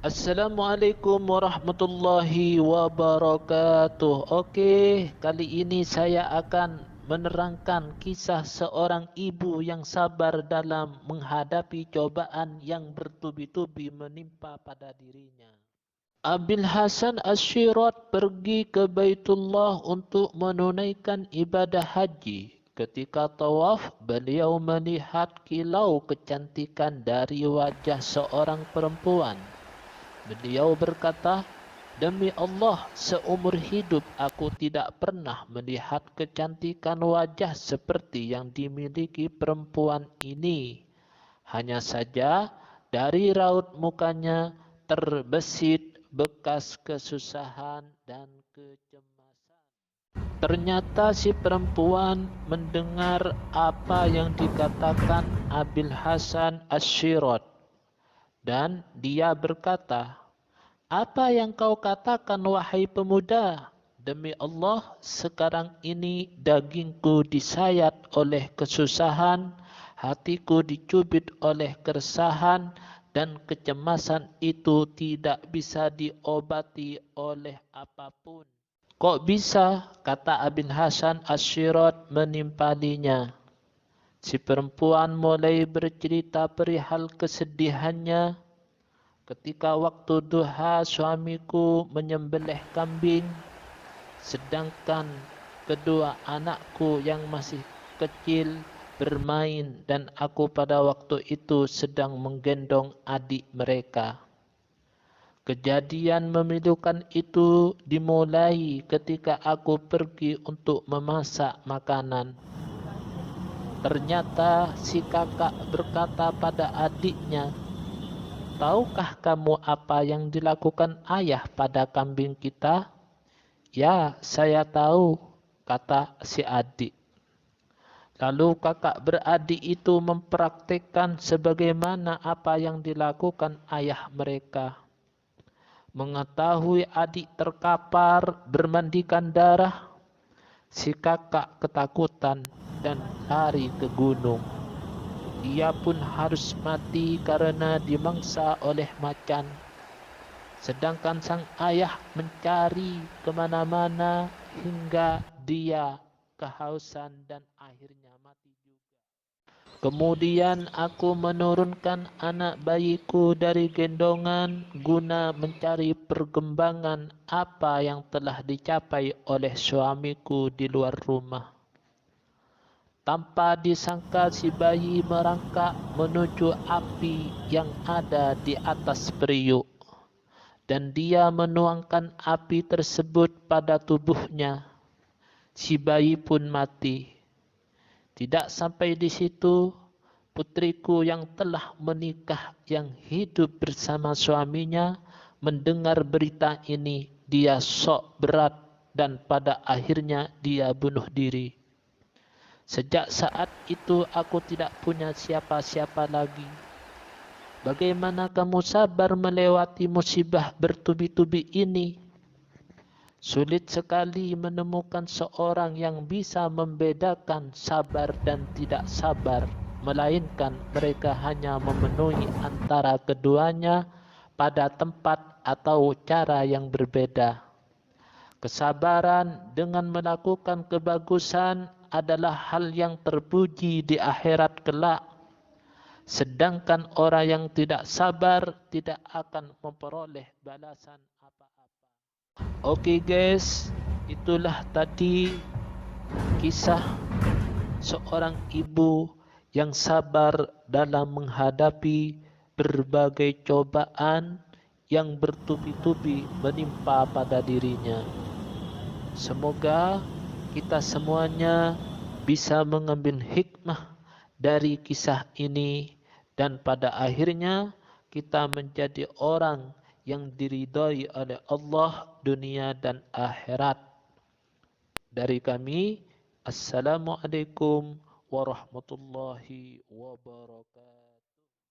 Assalamualaikum warahmatullahi wabarakatuh. Oke, kali ini saya akan menerangkan kisah seorang ibu yang sabar dalam menghadapi cobaan yang bertubi-tubi menimpa pada dirinya. Abil Hasan Asy-Syirat pergi ke Baitullah untuk menunaikan ibadah haji. Ketika tawaf, beliau melihat kilau kecantikan dari wajah seorang perempuan. Beliau berkata, "Demi Allah, seumur hidup aku tidak pernah melihat kecantikan wajah seperti yang dimiliki perempuan ini. Hanya saja dari raut mukanya terbesit bekas kesusahan dan kecemasan." Ternyata si perempuan mendengar apa yang dikatakan Abil Hasan Asy-Syirat dan dia berkata, "Apa yang kau katakan wahai pemuda? Demi Allah, sekarang ini dagingku disayat oleh kesusahan, hatiku dicubit oleh keresahan, dan kecemasan itu tidak bisa diobati oleh apapun." "Kok bisa?" kata Abil Hasan Asy-Syirat menimpalinya. Si perempuan mulai bercerita perihal kesedihannya. "Ketika waktu duha suamiku menyembelih kambing, sedangkan kedua anakku yang masih kecil bermain dan aku pada waktu itu sedang menggendong adik mereka. Kejadian memilukan itu dimulai ketika aku pergi untuk memasak makanan. Ternyata si kakak berkata pada adiknya, 'Tahukah kamu apa yang dilakukan ayah pada kambing kita?' 'Ya, saya tahu,' kata si adik. Lalu kakak beradik itu mempraktikkan sebagaimana apa yang dilakukan ayah mereka. Mengetahui adik terkapar bermandikan darah, si kakak ketakutan dan lari ke gunung. Dia pun harus mati karena dimangsa oleh macan. Sedangkan sang ayah mencari kemana-mana hingga dia kehausan dan akhirnya mati juga. Kemudian aku menurunkan anak bayiku dari gendongan guna mencari perkembangan apa yang telah dicapai oleh suamiku di luar rumah. Tanpa disangka si bayi merangkak menuju api yang ada di atas periuk. Dan dia menuangkan api tersebut pada tubuhnya. Si bayi pun mati. Tidak sampai di situ, putriku yang telah menikah yang hidup bersama suaminya mendengar berita ini, dia sok berat dan pada akhirnya dia bunuh diri. Sejak saat itu aku tidak punya siapa-siapa lagi. Bagaimana kamu sabar melewati musibah bertubi-tubi ini? Sulit sekali menemukan seorang yang bisa membedakan sabar dan tidak sabar, melainkan mereka hanya memenuhi antara keduanya pada tempat atau cara yang berbeda. Kesabaran dengan melakukan kebagusan adalah hal yang terpuji di akhirat kelak. Sedangkan orang yang tidak sabar tidak akan memperoleh balasan apa-apa. Oke guys, itulah tadi kisah seorang ibu yang sabar dalam menghadapi berbagai cobaan yang bertubi-tubi menimpa pada dirinya. Semoga kita semuanya bisa mengambil hikmah dari kisah ini dan pada akhirnya kita menjadi orang yang diridhai oleh Allah dunia dan akhirat. Dari kami, Assalamualaikum warahmatullahi wabarakatuh.